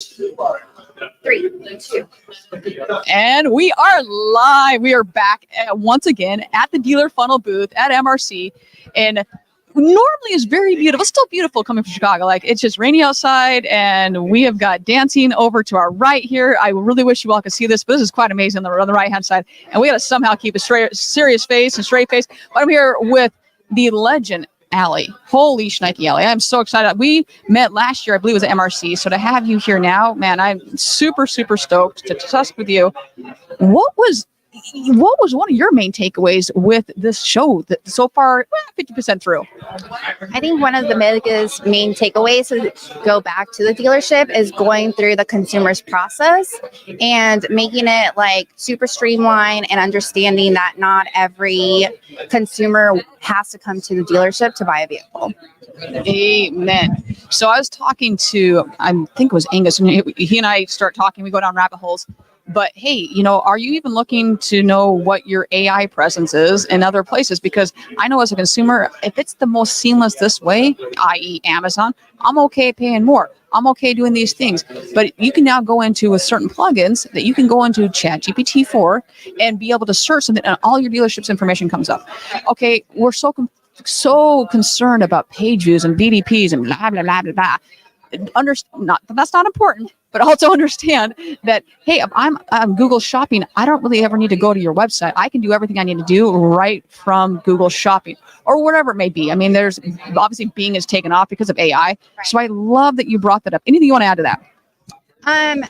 3, 2. And we are live. We are back once again at the dealer funnel booth at MRC. And normally is very beautiful. It's still beautiful coming from Chicago. Like, it's just rainy outside, and we have got dancing over to our right here. I really wish you all could see this, but this is quite amazing on the right hand side. And we got to somehow keep a serious face and straight face. But I'm here with the legend, Allie. Holy shnikey, Allie. I'm so excited. We met last year, I believe it was at MRC. So to have you here now, man, I'm super, super stoked to discuss with you. What was one of your main takeaways with this show that so far, 50% through? I think one of the biggest main takeaways to go back to the dealership is going through the consumer's process and making it like super streamlined and understanding that not every consumer has to come to the dealership to buy a vehicle. Amen. So I was talking to, I think it was Angus, and he and I start talking, we go down rabbit holes. But hey, are you even looking to know what your AI presence is in other places? Because I know as a consumer, if it's the most seamless this way, i.e. Amazon, I'm okay paying more. I'm okay doing these things. But you can now go into with certain plugins that you can go into ChatGPT 4 and be able to search something, and all your dealership's information comes up. Okay, we're so concerned about page views and VDPs and blah, blah, blah, blah, blah. That's not important, but also understand that, hey, if I'm Google Shopping, I don't really ever need to go to your website. I can do everything I need to do right from Google Shopping or whatever it may be. I mean, there's obviously Bing is taken off because of AI. Right. So I love that you brought that up. Anything you want to add to that?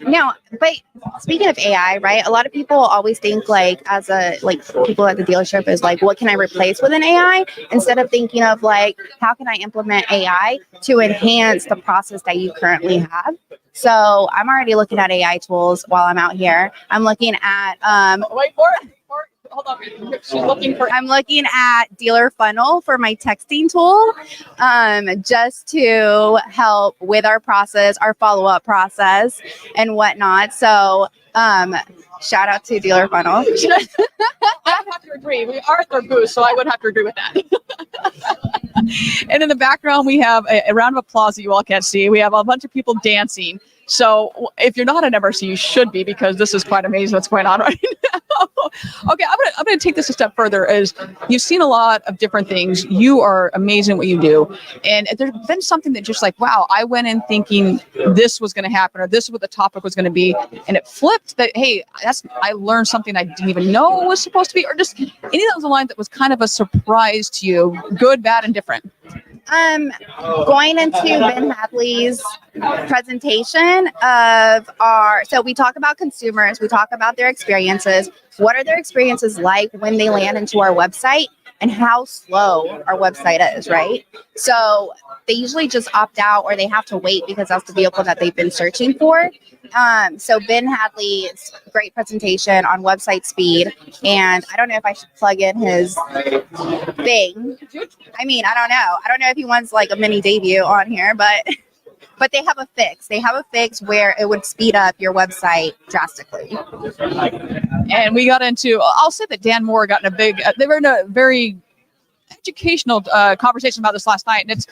No, but speaking of AI, right? A lot of people always think people at the dealership is like, what can I replace with an AI? Instead of thinking of like, how can I implement AI to enhance the process that you currently have? So I'm already looking at AI tools while I'm out here. I'm looking at, wait for it. Hold on. I'm looking at Dealer Funnel for my texting tool, just to help with our process, our follow-up process and whatnot. So, shout out to Dealer Funnel. I would have to agree. We are at their booth, so I would have to agree with that. And in the background, we have a round of applause that you all can't see. We have a bunch of people dancing. So if you're not at MRC, you should be, because this is quite amazing what's going on right now. Okay, I'm gonna take this a step further. Is you've seen a lot of different things. You are amazing at what you do, and there's been something that just like, wow, I went in thinking this was going to happen, or this is what the topic was going to be, and it flipped. That hey, I learned something I didn't even know was supposed to be, or just any of those lines that was kind of a surprise to you, good, bad, and different. Going into Ben Hadley's presentation so we talk about consumers, we talk about their experiences. What are their experiences like when they land into our website, and how slow our website is, right? So they usually just opt out, or they have to wait because that's the vehicle that they've been searching for. So Ben Hadley's great presentation on website speed, and I don't know if I should plug in his thing. I mean, I don't know. I don't know if he wants like a mini debut on here, but they have a fix. They have a fix where it would speed up your website drastically. And we got into, I'll say that Dan Moore got in they were in a very educational conversation about this last night. And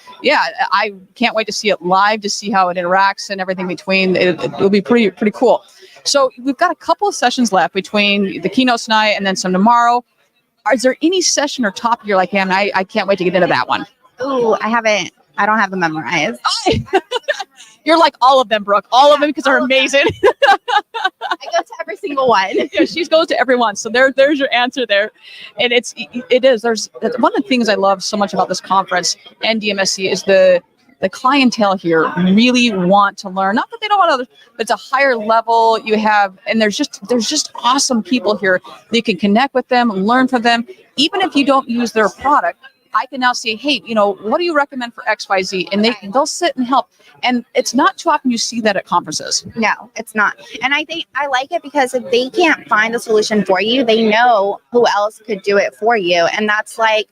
I can't wait to see it live, to see how it interacts and everything between. It'll be pretty cool. So we've got a couple of sessions left between the keynote tonight and then some tomorrow. Is there any session or topic you're like, man, I can't wait to get into that one? Ooh, I don't have them memorized. You're like all of them, Brooke. All of them, because they're amazing. I go to every single one. Yeah, she goes to every one. So there's your answer there. And it is. There's one of the things I love so much about this conference and DMSC is the clientele here really want to learn. Not that they don't want others, but it's a higher level you have, and there's just awesome people here. You can connect with them, learn from them, even if you don't use their product. I can now say, hey, what do you recommend for XYZ? And they'll sit and help. And it's not too often you see that at conferences. No, it's not. And I think I like it because if they can't find a solution for you, they know who else could do it for you. And that's like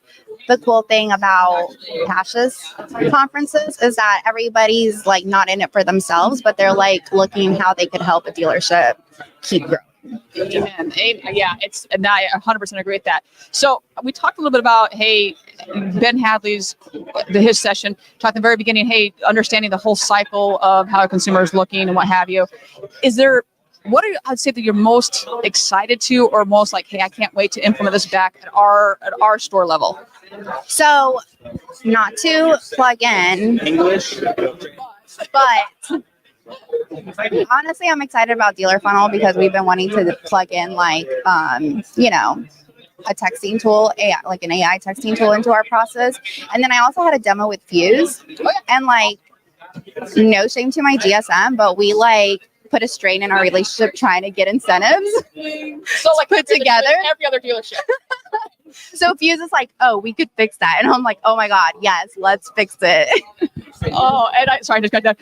the cool thing about Tasha's conferences is that everybody's like not in it for themselves, but they're like looking how they could help a dealership keep growing. Amen. Yeah, and I 100% agree with that. So we talked a little bit about, hey, Ben Hadley's his session, talked at the very beginning, hey, understanding the whole cycle of how a consumer is looking and what have you. Is there, what are you, I'd say that you're most excited to, or most like, hey, I can't wait to implement this back at our store level? So, not to plug in English, but honestly, I'm excited about Dealer Funnel because we've been wanting to plug in like, a texting tool, like an AI texting tool into our process. And then I also had a demo with Fuse, and like, no shame to my GSM, but we like put a strain in our relationship trying to get incentives. So like put together every other dealership. So Fuse is like, oh, we could fix that. And I'm like, oh my God, yes, let's fix it. Oh, and I just got done.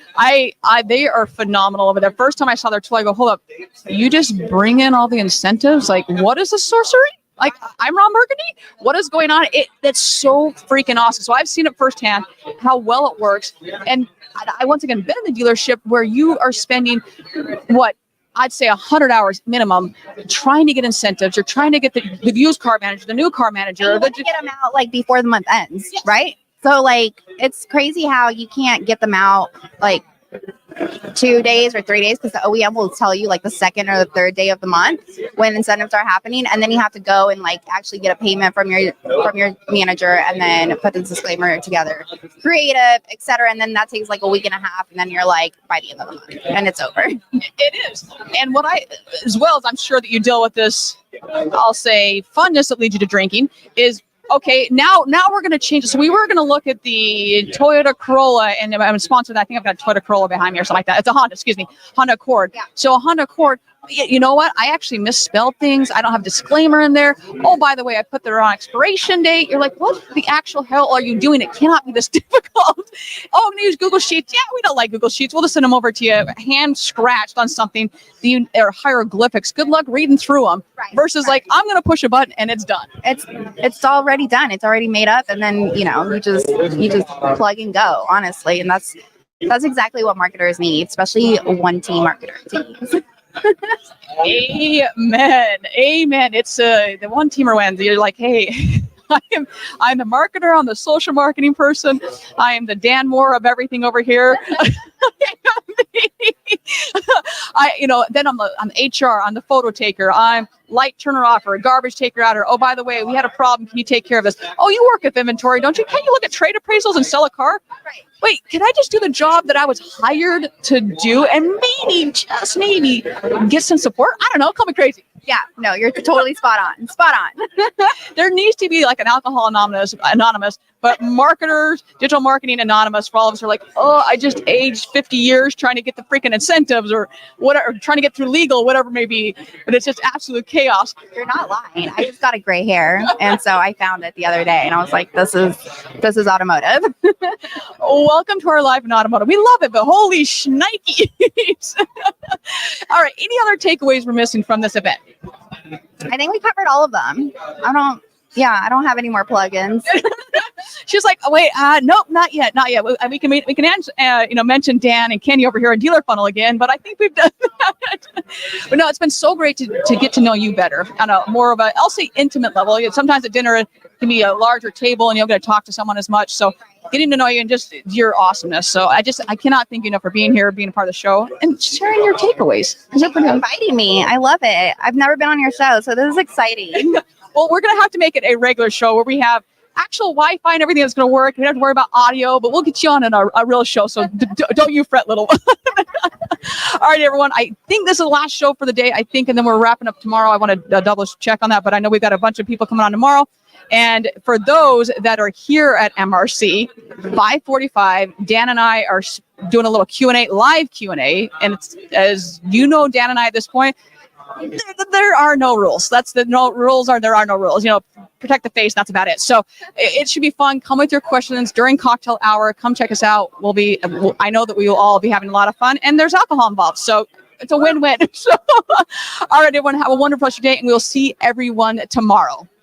They are phenomenal over there. First time I saw their tool, I go, hold up, you just bring in all the incentives? Like, what is the sorcery? Like, I'm Ron Burgundy? What is going on? That's so freaking awesome. So I've seen it firsthand, how well it works. And I once again been in the dealership where you are spending what I'd say 100 hours minimum trying to get incentives. You're trying to get the used car manager, the new car manager. To get them out like before the month ends, yes. Right? So like, it's crazy how you can't get them out like 2 days or 3 days, because the OEM will tell you like the second or the third day of the month when incentives are happening, and then you have to go and like actually get a payment from your manager, and then put the disclaimer together, creative, etc. And then that takes like a week and a half, and then you're like by the end of the month, and it's over. It is. And what as well as I'm sure that you deal with this, I'll say funness that leads you to drinking is. Okay, now we're going to change it. So we were going to look at the Toyota Corolla, and I'm sponsored. I think I've got a Toyota Corolla behind me or something like that. It's a Honda Accord. Yeah. So a Honda Accord, you know what? I actually misspelled things. I don't have a disclaimer in there. Oh, by the way, I put the wrong expiration date. You're like, what the actual hell are you doing? It cannot be this difficult. Oh, I'm going to use Google Sheets. Yeah, we don't like Google Sheets. We'll just send them over to you hand scratched on something. Or hieroglyphics. Good luck reading through them. Right, versus like, I'm going to push a button and it's done. It's already done. It's already made up. And then, you just plug and go, honestly. And that's exactly what marketers need, especially one team marketer teams. Amen. It's the one teamer wins. You're like, hey, I'm the marketer. I'm the social marketing person. I am the Dan Moore of everything over here. Then I'm HR. I'm the photo taker. I'm light turner offer, garbage taker outer. Oh, by the way, we had a problem. Can you take care of this? Oh, you work with inventory, don't you? Can't you look at trade appraisals and sell a car? Right. Wait, can I just do the job that I was hired to do and maybe, just maybe, get some support? I don't know. Call me crazy. Yeah, no, you're totally spot on. There needs to be like an alcohol anonymous, but marketers, digital marketing anonymous for all of us are like, oh, I just aged 50 years trying to get the freaking incentives or whatever, trying to get through legal, whatever it may be. But it's just absolute chaos. You're not lying. I just got a gray hair. And so I found it the other day and I was like, this is automotive. Welcome to our life in automotive. We love it, but holy shnikes. All right. Any other takeaways we're missing from this event? I think we covered all of them. I don't have any more plugins. She's like, oh, wait, nope, not yet. We can mention Dan and Kenny over here in Dealer Funnel again, but I think we've done that. But no, it's been so great to get to know you better on a more of a, I'll say, intimate level. Sometimes at dinner it can be a larger table and you don't get to talk to someone as much. So getting to know you and just your awesomeness. So I cannot thank you enough for being here, being a part of the show, and sharing your takeaways. Thanks for inviting me. I love it. I've never been on your show, so this is exciting. Well, we're going to have to make it a regular show where we have actual Wi-Fi and everything that's going to work. We don't have to worry about audio, but we'll get you on in a real show. So don't you fret, little. All right, everyone. I think this is the last show for the day, and then we're wrapping up tomorrow. I want to double check on that, but I know we've got a bunch of people coming on tomorrow. And for those that are here at MRC, 5:45, Dan and I are doing a little Q&A, live Q&A. And it's, as you know, Dan and I at this point, there are no rules. There are no rules. Protect the face. That's about it. So it should be fun. Come with your questions during cocktail hour. Come check us out. I know that we will all be having a lot of fun, and there's alcohol involved. So it's a win-win. So, all right, everyone, have a wonderful day, and we'll see everyone tomorrow.